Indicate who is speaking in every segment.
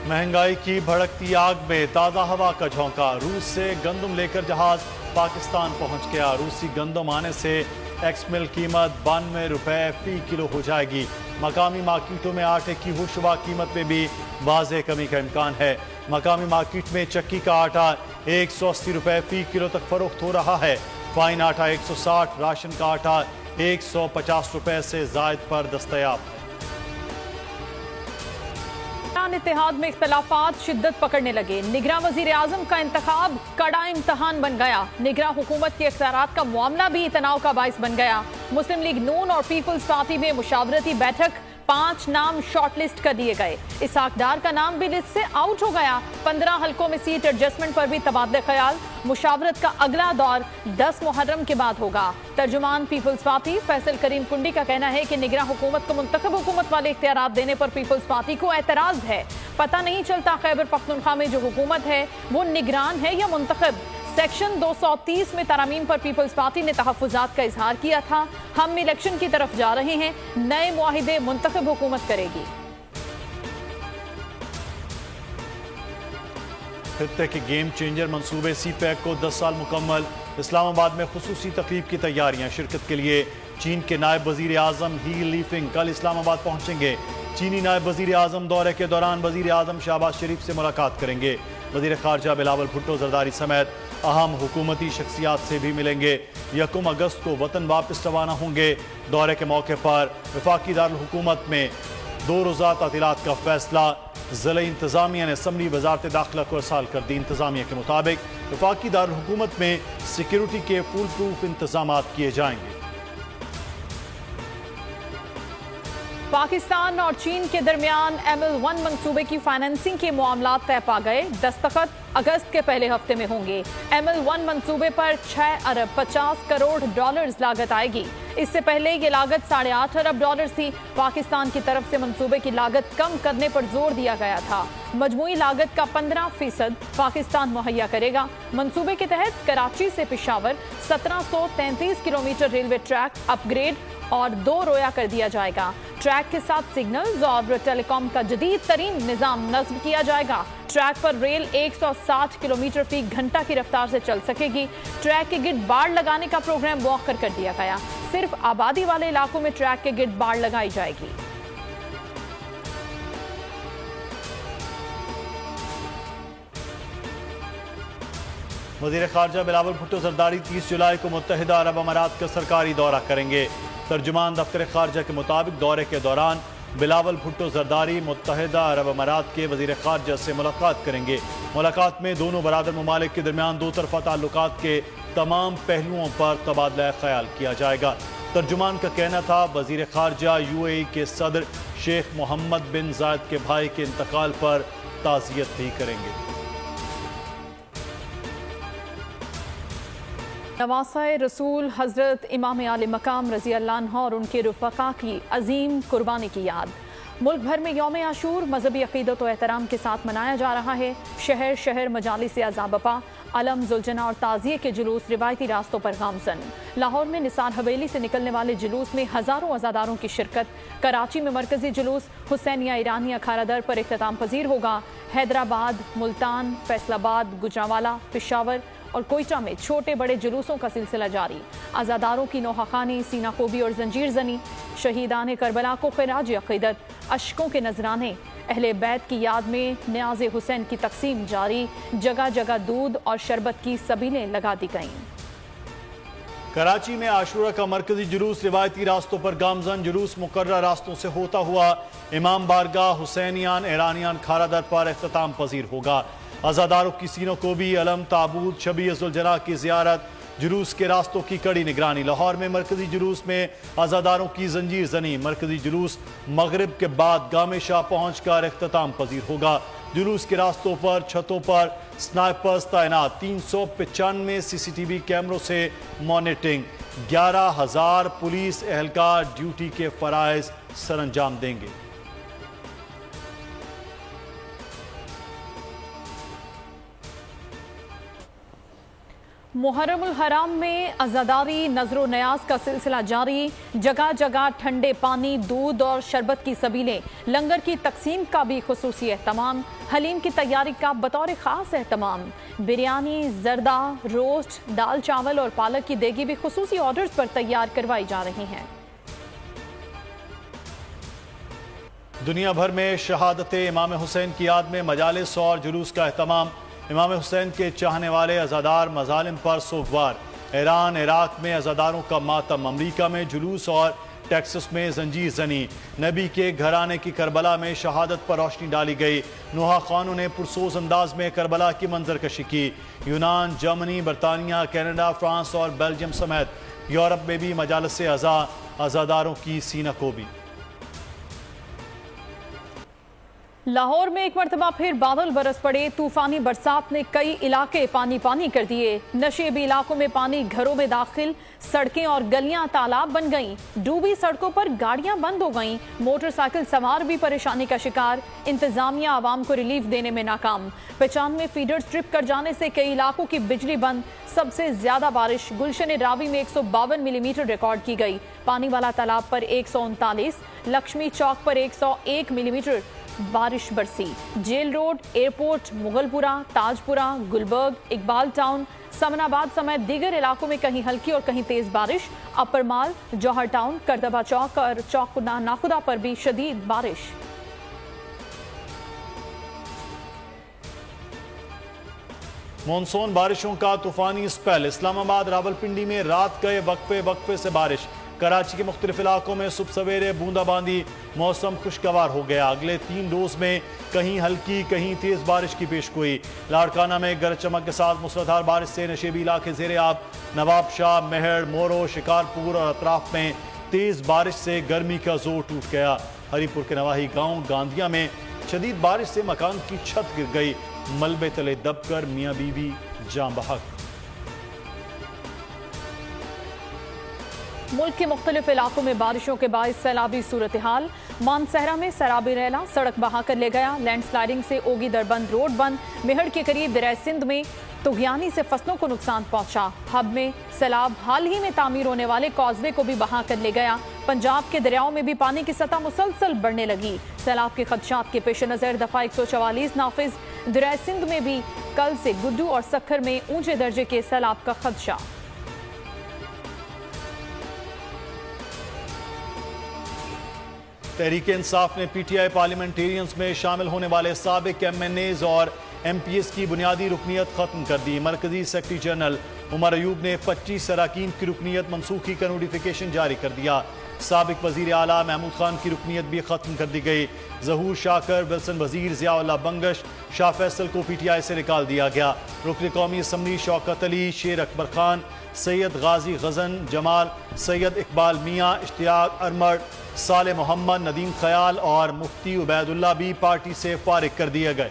Speaker 1: مہنگائی کی بھڑکتی آگ میں تازہ ہوا کا جھونکا، روس سے گندم لے کر جہاز پاکستان پہنچ گیا۔ روسی گندم آنے سے ایکس مل قیمت 92 روپے فی کلو ہو جائے گی۔ مقامی مارکیٹوں میں آٹے کی ہوشربا قیمت میں بھی واضح کمی کا امکان ہے۔ مقامی مارکیٹ میں چکی کا آٹا 180 روپے فی کلو تک فروخت ہو رہا ہے۔ فائن آٹا 160، راشن کا آٹا 150 روپے سے زائد پر دستیاب ہے۔
Speaker 2: اتحاد میں اختلافات شدت پکڑنے لگے۔ نگراں وزیر اعظم کا انتخاب کڑا امتحان بن گیا۔ نگراں حکومت کے اختیارات کا معاملہ بھی تناؤ کا باعث بن گیا۔ مسلم لیگ نون اور پیپلز پارٹی میں مشاورتی بیٹھک، 5 نام شارٹ لسٹ کر دیے گئے۔ اسحاق ڈار کا نام بھی لسٹ سے آؤٹ ہو گیا۔ 15 حلقوں میں سیٹ ایڈجسٹمنٹ پر بھی تبادلہ خیال۔ مشاورت کا اگلا دور 10 محرم کے بعد ہوگا۔ ترجمان پیپلز پارٹی فیصل کریم کنڈی کا کہنا ہے کہ نگراں حکومت کو منتخب حکومت والے اختیارات دینے پر پیپلز پارٹی کو اعتراض ہے۔ پتہ نہیں چلتا خیبر پختونخوا میں جو حکومت ہے وہ نگران ہے یا منتخب۔ سیکشن 230 میں ترامیم پر پیپلز پارٹی نے تحفظات کا اظہار کیا تھا۔ ہم الیکشن کی طرف جا رہے ہیں، نئے معاہدے منتخب حکومت کرے گی۔
Speaker 1: خطے کے گیم چینجر منصوبے سی پیک کو 10 سال مکمل۔ اسلام آباد میں خصوصی تقریب کی تیاریاں، شرکت کے لیے چین کے نائب وزیر اعظم ہی لیفنگ کل اسلام آباد پہنچیں گے۔ چینی نائب وزیر اعظم دورے کے دوران وزیر اعظم شہباز شریف سے ملاقات کریں گے۔ وزیر خارجہ بلاول بھٹو زرداری سمیت اہم حکومتی شخصیات سے بھی ملیں گے۔ 1 اگست کو وطن واپس روانہ ہوں گے۔ دورے کے موقع پر وفاقی دارالحکومت میں 2 روزہ تعطیلات کا فیصلہ۔ ضلعی انتظامیہ نے اسمبلی وزارت داخلہ کو ارسال کر دی۔ انتظامیہ کے مطابق وفاقی دارالحکومت میں سیکیورٹی کے فول پروف انتظامات کیے جائیں گے۔
Speaker 2: پاکستان اور چین کے درمیان ML1 منصوبے کی فائننسنگ کے معاملات طے پا گئے۔ دستخط اگست کے پہلے ہفتے میں ہوں گے۔ ML1 منصوبے پر 6 ارب 50 کروڑ ڈالرز لاگت آئے گی۔ اس سے پہلے یہ لاگت 8.5 ارب ڈالرز تھی۔ پاکستان کی طرف سے منصوبے کی لاگت کم کرنے پر زور دیا گیا تھا۔ مجموعی لاگت کا 15% پاکستان مہیا کرے گا۔ منصوبے کے تحت کراچی سے پشاور 1733 کلومیٹر ریلوے ٹریک اپ گریڈ اور 2 رویا کر دیا جائے گا۔ ٹریک کے ساتھ سگنلز اور ٹیلی کام کا جدید ترین نظام نصب کیا جائے گا۔ ٹریک پر ریل 160 کلومیٹر فی گھنٹہ کی رفتار سے چل سکے گی۔ ٹریک کے گرد باڑ لگانے کا پروگرام مؤخر کر دیا گیا۔ صرف آبادی والے علاقوں میں ٹریک کے گرد باڑ لگائی جائے گی۔
Speaker 1: وزیر خارجہ بلاول بھٹو زرداری 30 جولائی کو متحدہ عرب امارات کا سرکاری دورہ کریں گے۔ ترجمان دفتر خارجہ کے مطابق دورے کے دوران بلاول بھٹو زرداری متحدہ عرب امارات کے وزیر خارجہ سے ملاقات کریں گے۔ ملاقات میں دونوں برادر ممالک کے درمیان 2 طرفہ تعلقات کے تمام پہلوؤں پر تبادلہ خیال کیا جائے گا۔ ترجمان کا کہنا تھا وزیر خارجہ UAE کے صدر شیخ محمد بن زائد کے بھائی کے انتقال پر تعزیت بھی کریں گے۔
Speaker 2: نواسہ رسول حضرت امام عالی مقام رضی اللہ عنہ اور ان کے رفقا کی عظیم قربانی کی یاد۔ ملک بھر میں یوم عاشور مذہبی عقیدت و احترام کے ساتھ منایا جا رہا ہے۔ شہر شہر مجالس اعزا بپا، علم زلجنا اور تعزیے کے جلوس روایتی راستوں پر گامزن۔ لاہور میں نثار حویلی سے نکلنے والے جلوس میں ہزاروں عزاداروں کی شرکت۔ کراچی میں مرکزی جلوس حسینیہ ایرانیہ کھارا در پر اختتام پذیر ہوگا۔ حیدرآباد، ملتان، فیصل آباد، گجرانوالہ، پشاور اور کوئٹہ میں چھوٹے بڑے جلوسوں کا سلسلہ جاری۔ عزاداروں کی نوحہ خوانی، سینہ کوبی اور زنجیر زنی، شہیدان کربلا کو خراج عقیدت، اشکوں کے نذرانے، اہل بیت کی یاد میں نیاز حسین کی تقسیم جاری۔ جگہ جگہ دودھ اور شربت کی سبیلیں لگا دی گئیں۔
Speaker 1: کراچی میں عاشورہ کا مرکزی جلوس روایتی راستوں پر گامزن۔ جلوس مقررہ راستوں سے ہوتا ہوا امام بارگاہ حسینیان ایرانیان کھارا در پر اختتام پذیر ہوگا۔ عزاداروں کی سینوں کو بھی علم، تابوت، شبیہ ذوالجناح کی زیارت، جلوس کے راستوں کی کڑی نگرانی۔ لاہور میں مرکزی جلوس میں عزاداروں کی زنجیر زنی۔ مرکزی جلوس مغرب کے بعد گام شاہ پہنچ کر اختتام پذیر ہوگا۔ جلوس کے راستوں پر چھتوں پر سنائپرز تعینات، 395 CCTV کیمروں سے مانیٹرنگ، 11,000 پولیس اہلکار ڈیوٹی کے فرائض سر انجام دیں گے۔
Speaker 2: मुहर्रम उल हराम में अज़ादारी नजरो न्याज का सिलसिला जारी। जगह जगह ठंडे पानी, दूध और शरबत की सबीलें, लंगर की तकसीम का भी खुसूसी एहतमाम। हलीम की तैयारी का बतौर खास एहतमाम। बिरयानी, जर्दा, रोस्ट, दाल चावल और पालक की देगी भी खुसूसी ऑर्डर्स पर तैयार करवाई जा रही हैं।
Speaker 1: दुनिया भर में शहादत इमाम हुसैन की याद में मजालिस और जुलूस का एहतमाम। इमाम हुसैन के चाहने वाले अज़ादार मज़ालिम पर सोगवार। ईरान, इराक में अज़ादारों का मातम। अमरीका में जुलूस और टेक्सास में जंजीर जनी। नबी के घराने की करबला में शहादत पर रोशनी डाली गई। नोहा खानों ने पुरसोज अंदाज में करबला की मंजरकशी की। यूनान, जर्मनी, बरतानिया, कनाडा, फ्रांस और बेल्जियम समेत यूरोप में भी मजालिस अज़ादारों की सीना को भी।
Speaker 2: लाहौर में एक मरतबा फिर बादल बरस पड़े। तूफानी बरसात ने कई इलाके पानी पानी कर दिए। नशेबी इलाकों में पानी घरों में दाखिल। सड़कें और गलियां तालाब बन गईं। डूबी सड़कों पर गाड़ियां बंद हो गईं। मोटरसाइकिल सवार भी परेशानी का शिकार। इंतजामिया आवाम को रिलीफ देने में नाकाम। 95 फीडर स्ट्रिप कर जाने से कई इलाकों की बिजली बंद। सबसे ज्यादा बारिश गुलशन रावी में 152 मिलीमीटर रिकॉर्ड की गई। पानी वाला तालाब पर 139, लक्ष्मी चौक पर 101 मिलीमीटर बारिश बरसी। Jail road, airport, Mughalpura, Tajpura, Gulberg, Iqbal town, Samanabad समेत दीगर इलाकों में कहीं हल्की और कहीं तेज बारिश। अपर माल, जौहर टाउन, करदबा चौक और चौक नाखुदा पर भी शदीद बारिश।
Speaker 1: मॉनसून बारिशों का तूफानी स्पेल। इस्लामाबाद, रावलपिंडी में रात गए वक्फे से बारिश। कराची के मुख्तलिफ इलाकों में सुबह सवेरे बूंदाबांदी। मौसम खुशगवार हो गया। अगले 3 रोज में कहीं हल्की कहीं तेज बारिश की पेशगोई। लाड़काना में गरज चमक के साथ मूसलाधार बारिश से नशेबी इलाके ज़ेरे आब। नवाब शाह, मेहर, मोरो, शिकारपुर और अतराफ में तेज बारिश से गर्मी का जोर टूट गया। हरीपुर के नवाही गांव गांधिया में शदीद बारिश से मकान की छत गिर गई। मलबे तले दबकर मियां बीवी जान बहक।
Speaker 2: मुल्क के मुख्तलिफ इलाकों में बारिशों के बाइस सैलाबी सूरत हाल। मानसहरा में सैलाबी रैला सड़क बहा कर ले गया। लैंड स्लाइडिंग से ओगी दरबंद रोड बंद। मेहड़ के करीब दरिया सिंध में तुगयानी से फसलों को नुकसान पहुंचा। हब में सैलाब हाल ही में तामीर होने वाले कॉजवे को भी बहा कर ले गया। पंजाब के दरियाओं में भी पानी की सतह मुसलसल बढ़ने लगी। सैलाब के खदशात के पेश नजर दफा 144 नाफिज। दरिया सिंध में भी कल से गुड्डू और सखर में ऊंचे दर्जे के सैलाब का खदशा।
Speaker 1: तहरीक इंसाफ ने पीटीआई पार्लियामेंटेरियंस में शामिल होने वाले साबिक एमएनएज और एमपीएस की बुनियादी रुकनीत खत्म कर दी। मरकजी सेक्रेटरी जनरल उमर अयूब ने 25 अरकान की रुकनीत मनसूखी का नोटिफिकेशन जारी कर दिया। साबिक वजीर आला महमूद खान की रुकनीत भी खत्म कर दी गई। जहूर शाकर, विल्सन वजीर, जियाउल्लाह बंगश, शाह फैसल को पीटीआई से निकाल दिया गया। रुकन कौमी असम्बली शौकत अली, शेर अकबर खान, सैयद गाजी गजन जमाल, सैयद इकबाल मियाँ, इश्तियाक अरमर, साले मोहम्मद, नदीम खयाल और मुफ्ती उबैदुल्ला भी पार्टी से फारिग कर दिए गए।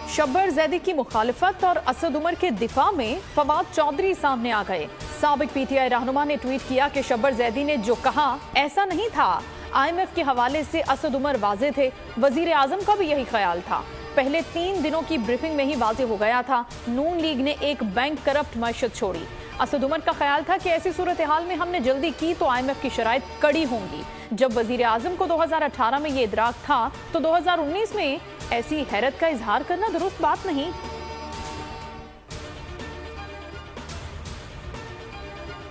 Speaker 2: शब्बर जैदी की मुखालिफत और असद उमर के दिफा में फवाद चौधरी सामने आ गए। साबिक पीटीआई रहनुमा ने ट्वीट किया कि शब्बर जैदी ने जो कहा ऐसा नहीं था। IMF के हवाले से असद उमर वाजे थे। वजीर आजम का भी यही ख्याल था। पहले 3 दिनों की ब्रीफिंग में ही वाजे हो गया था। नून लीग ने एक बैंक करप्ट मैशत छोड़ी। असद उमर का ख्याल था कि ऐसी सूरत हाल में हमने जल्दी की तो IMF की शराइत कड़ी होंगी। जब वजीर आजम को 2018 में ये इदराक था तो 2019 में ऐसी हैरत का इजहार करना दुरुस्त बात नहीं।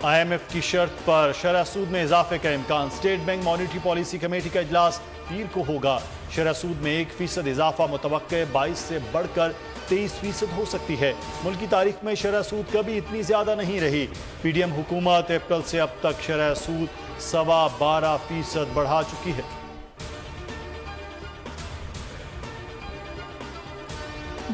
Speaker 1: IMF की शर्त पर शरह सूद में इजाफे का इम्कान। State bank monetary policy committee का इजलास पीर को होगा। शरह सूद में 1% इजाफा मुतवक्के 22 से बढ़कर 23% हो सकती है। मुल्क की तारीख में शरह सूद कभी इतनी ज्यादा नहीं रही। पीडीएम हुकूमत अप्रैल से अब तक शरह सूद 12.25% बढ़ा चुकी है।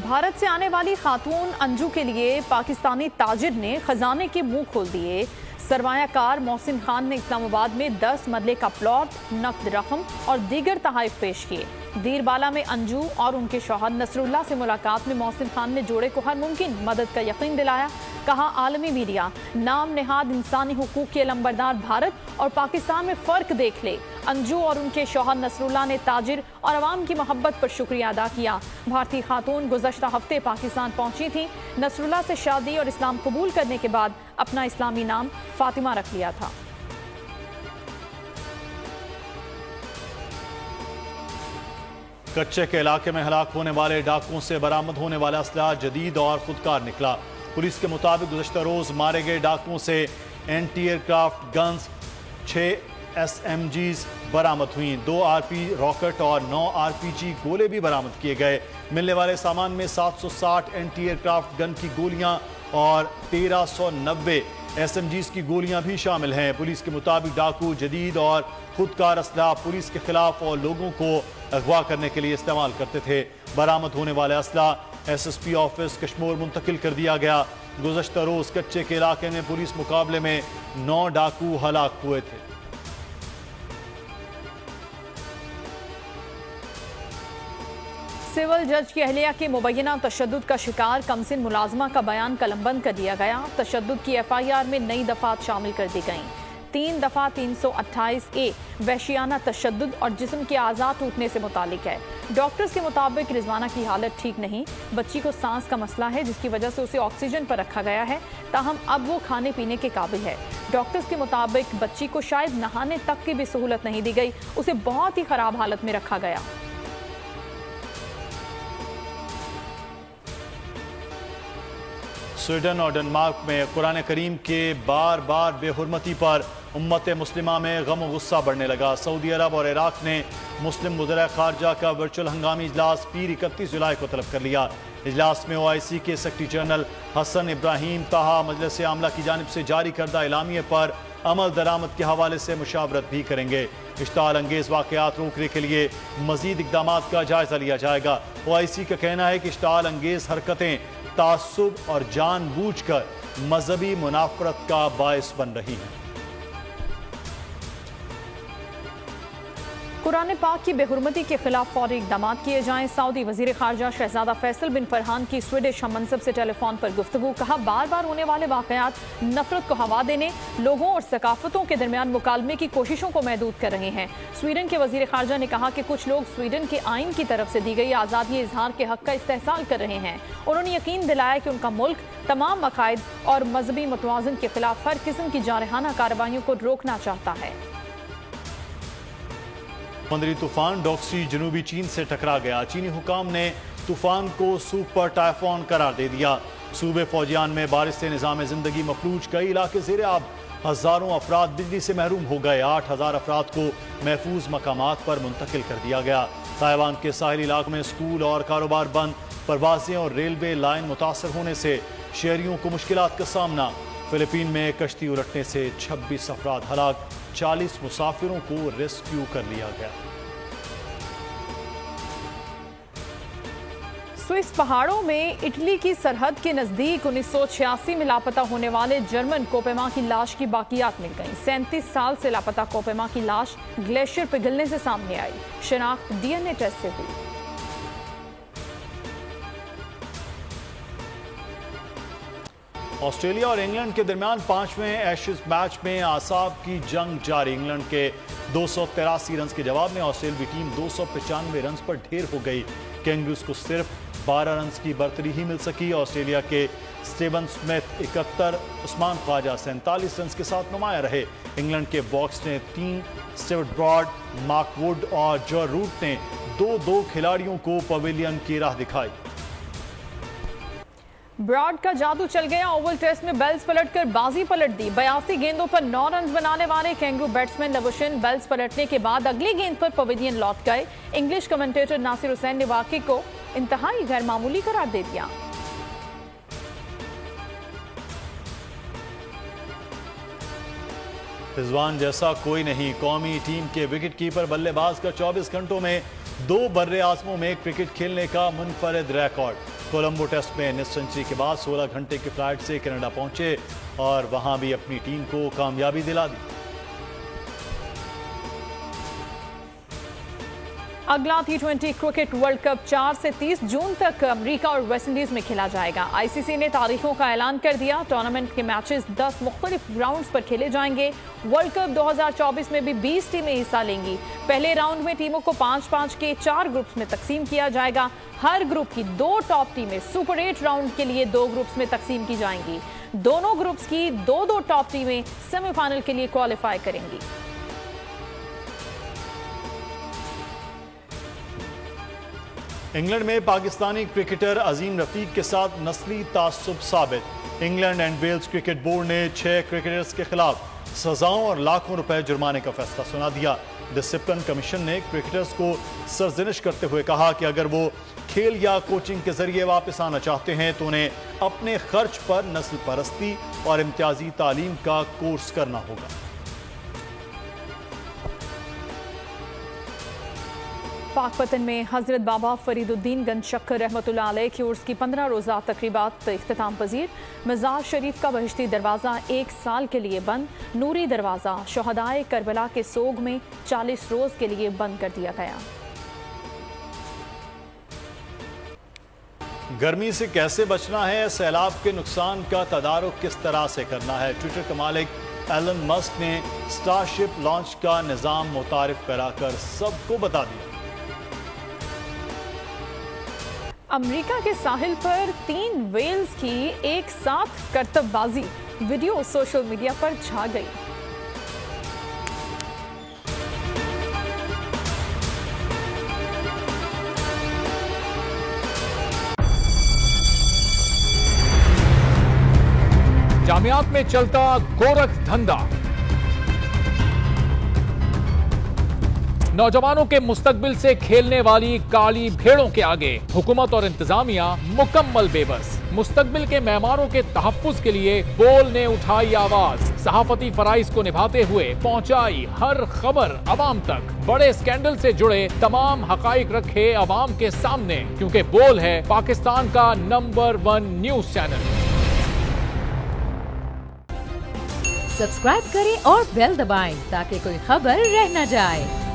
Speaker 2: भारत से आने वाली खातून अंजू के लिए पाकिस्तानी ताजिर ने खजाने के मुंह खोल दिए। सरमायाकार मोहसिन खान ने इस्लामाबाद में 10 मरले का प्लॉट, नकद रकम और दीगर तहाइफ पेश किए। दीरबाला में अंजू और उनके शौहर नसरुल्लाह से मुलाकात में मोहसिन खान ने जोड़े को हर मुमकिन मदद का यकीन दिलाया। कहा, आलमी मीडिया नाम नेहाद इंसानी हुकूक के लंबरदार भारत और पाकिस्तान में फर्क देख ले। अंजू और उनके शौहर नसरुल्लाह ने ताजिर और अवाम की मोहब्बत पर शुक्रिया अदा किया। भारतीय खातून गुज़श्ता हफ्ते पाकिस्तान पहुंची थी। नसरुल्लाह से शादी और इस्लाम कबूल करने के बाद अपना इस्लामी नाम फातिमा रख लिया था।
Speaker 1: कच्चे के इलाके में हलाक होने वाले डाकुओं से बरामद होने वाला असलहा जदीद और खुदकार निकला। पुलिस के मुताबिक गुज़श्ता रोज मारे गए डाकुओं से एंटी एयरक्राफ्ट गन्स, 6 SMGs बरामद हुई, 2 RP रॉकेट और 9 RPG गोले भी बरामद किए गए। मिलने वाले सामान में 760 एंटी एयरक्राफ्ट गन की गोलियां और 1390 SMGs की गोलियां भी शामिल हैं। पुलिस के मुताबिक डाकू जदीद और खुदकार असलहा पुलिस के खिलाफ और लोगों को अगवा करने के लिए इस्तेमाल करते थे। बरामद होने वाले असलहा SSP ऑफिस कश्मीर मुंतकिल कर दिया गया। गुज़श्ता रोज कच्चे के इलाके में पुलिस मुकाबले में 9 डाकू हलाक हुए थे।
Speaker 2: सिविल जज की अहलिया के मुबैना तशद्दुद का शिकार कमसिन मुलाजमा का बयान कलमबंद कर दिया गया। तशद्दुद की FIR में नई दफात शामिल कर दी गईं। 3 दफा 328A वहशियाना तशद्दुद और जिस्म के आज़ाद टूटने से मुतालिक है। डॉक्टर्स के मुताबिक रिजवाना की हालत ठीक नहीं, बच्ची को सांस का मसला है जिसकी वजह से उसे ऑक्सीजन पर रखा गया है, ताहम अब वो खाने पीने के काबिल है। डॉक्टर्स के मुताबिक बच्ची को शायद नहाने तक की भी सहूलत नहीं दी गई, उसे बहुत ही खराब हालत में रखा गया।
Speaker 1: स्वीडन और डेनमार्क में कुरान करीम के बार बार बेहुरमती पर उम्मत मुस्लिमा में गम और गुस्सा बढ़ने लगा। सऊदी अरब और इराक ने मुस्लिम वज़ीर ख़ारजा का वर्चुअल हंगामी इजलास पीर 31 जुलाई को तलब कर लिया। इजलास में OIC के सेक्रेटरी जनरल हसन इब्राहिम ताहा मजलिस आमला की जानिब से जारी करदा एलामिये पर अमल दरामद के हवाले से मुशावरत भी करेंगे। इश्ताल अंगेज वाक़यात रोकने के लिए मज़ीद इक़दामात का जायज़ा लिया जाएगा। OIC का कहना है कि इश्ताल अंगेज हरकतें तासुब और जानबूझकर मजहबी मुनाफरत का बायस बन रही हैं।
Speaker 2: कुरान पाक की बेहुरमती के खिलाफ फौरी इक़दाम किए जाएं। सऊदी वज़ीर ख़ारजा शहज़ादा फैसल बिन फरहान की स्वीडिश हममंसब से टेलीफोन पर गुफ्तगू। कहा, बार बार होने वाले वाक़यात नफरत को हवा देने, लोगों और सकाफ़तों के दरमियान मुकालमे की कोशिशों को महदूद कर रहे हैं। स्वीडन के वज़ीर ख़ारजा ने कहा कि कुछ लोग स्वीडन के आइन की तरफ से दी गई आज़ादी इजहार के हक़ का इस्तेहसाल कर रहे हैं। उन्होंने यकीन दिलाया कि उनका मुल्क तमाम अकायद और मजहबी मतवाज़न के खिलाफ हर किस्म की जारहाना कार्रवाइयों को रोकना चाहता है।
Speaker 1: समुद्री तूफान डॉक्सी जनूबी चीन से टकरा गया। चीनी हुकाम ने तूफान को सुपर टाइफून करार दे दिया। सूबे फौजियान में बारिश से निज़ाम ज़िंदगी मफलूज, कई इलाके ज़ेरे आब, हज़ारों अफराद बिजली से महरूम हो गए। 8000 अफराद को महफूज मकामात पर मुंतकिल कर दिया गया। ताइवान के साहिली इलाकों में स्कूल और कारोबार बंद, परवाजें और रेलवे लाइन मुतासर होने से शहरियों को मुश्किलात का सामना। फिलिपीन में कश्ती उलटने से 26 अफराद हलाक, 40 मुसाफिरों को रेस्क्यू कर लिया गया।
Speaker 2: स्विस पहाड़ों में इटली की सरहद के नजदीक 1986 में लापता होने वाले जर्मन कोपेमा की लाश की बाकियात मिल गईं। 37 साल से लापता कोपेमा की लाश ग्लेशियर पिघलने से सामने आई। शनाख्त DNA टेस्ट से हुई।
Speaker 1: ऑस्ट्रेलिया और इंग्लैंड के दरमियान 5वें एशेज मैच में आसाब की जंग जारी। इंग्लैंड के 283 रन के जवाब में ऑस्ट्रेलियाई टीम 295 रन पर ढेर हो गई। कैंगरूज को सिर्फ 12 रन की बर्तरी ही मिल सकी। ऑस्ट्रेलिया के Steven Smith 71, Usman Khawaja 47 run के साथ नुमाया रहे। इंग्लैंड के बॉक्स ने 3, स्टीवर्ट ब्रॉड, मार्क वुड और जो रूट ने 2-2 खिलाड़ियों को पवेलियन की राह दिखाई।
Speaker 2: ब्रॉड का जादू चल गया। ओवल टेस्ट में बेल्स पलटकर बाजी पलट दी। 82 गेंदों पर 9 रन बनाने वाले कैंगरू बैट्समैन लवुशिन बेल्स पलटने के बाद अगली गेंद पर पवेलियन लौट गए। इंग्लिश कमेंटेटर नासिर हुसैन ने वाकई को इंतहाई गैर मामूली करार दे दिया।
Speaker 1: रिजवान जैसा कोई नहीं। कौमी टीम के विकेट कीपर बल्लेबाज का 24 घंटों में 2 बर्रे आज़मों में क्रिकेट खेलने का मुनफरिद रिकॉर्ड। कोलंबो टेस्ट में निस सेंचुरी के बाद 16 घंटे की फ्लाइट से कनाडा पहुंचे और वहां भी अपनी टीम को कामयाबी दिला दी।
Speaker 2: अगला T20 क्रिकेट वर्ल्ड कप 4 से 30 जून तक अमेरिका और वेस्ट इंडीज में खेला जाएगा। आईसीसी ने तारीखों का ऐलान कर दिया। टूर्नामेंट के मैचेस 10 मुख्तलिफ ग्राउंड्स पर खेले जाएंगे। वर्ल्ड कप 2024 में भी 20 टीमें हिस्सा लेंगी। पहले राउंड में टीमों को 5-5 के 4 ग्रुप्स में तकसीम किया जाएगा। हर ग्रुप की 2 टॉप टीमें सुपर 8 राउंड के लिए 2 ग्रुप्स में तकसीम की जाएंगी। दोनों ग्रुप्स की 2-2 टॉप टीमें सेमीफाइनल के लिए क्वालिफाई करेंगी।
Speaker 1: इंग्लैंड में पाकिस्तानी क्रिकेटर अजीम रफीक के साथ नस्ली तासुब साबित। England and Wales cricket board ने 6 क्रिकेटर्स के खिलाफ सजाओं और लाखों रुपए जुर्माने का फैसला सुना दिया। डिसिप्लिन कमीशन ने क्रिकेटर्स को सरजनिश करते हुए कहा कि अगर वो खेल या कोचिंग के जरिए वापस आना चाहते हैं तो उन्हें अपने खर्च पर नस्ल परस्ती और इम्तियाजी तालीम का कोर्स करना होगा।
Speaker 2: पाकपतन में हजरत बाबा फरीदुद्दीन गंज शक्कर रहमतुल्लाह अलैह की उर्स की 15 रोज़ा तकरीबात इख्तिताम पजीर। मज़ार शरीफ का बहिश्ती दरवाज़ा 1 साल के लिए बंद। नूरी दरवाज़ा शहदाए करबला के सोग में 40 रोज़ के लिए बंद कर दिया गया।
Speaker 1: गर्मी से कैसे बचना है, सैलाब के नुकसान का तदारुक किस तरह से करना है, ट्विटर के मालिक एलन मस्क ने स्टारशिप लॉन्च का निज़ाम मुतारिफ कराकर सबको बता दिया।
Speaker 2: अमेरिका के साहिल पर 3 व्हेल्स की एक साथ करतबबाजी, वीडियो सोशल मीडिया पर छा गई।
Speaker 3: जामियात में चलता गोरख धंधा, नौजवानों के मुस्तकबिल से खेलने वाली काली भेड़ों के आगे हुकूमत और इंतजामिया मुकम्मल बेबस। मुस्तकबिल के मेहमानों के तहफ्फुज के लिए बोल ने उठाई आवाज। सहाफती फराइज को निभाते हुए पहुंचाई हर खबर अवाम तक। बड़े स्कैंडल से जुड़े तमाम हकाइक रखे अवाम के सामने, क्योंकि बोल है पाकिस्तान का नंबर 1 न्यूज चैनल।
Speaker 4: सब्सक्राइब करें और बेल दबाएं ताकि कोई खबर रह न जाए।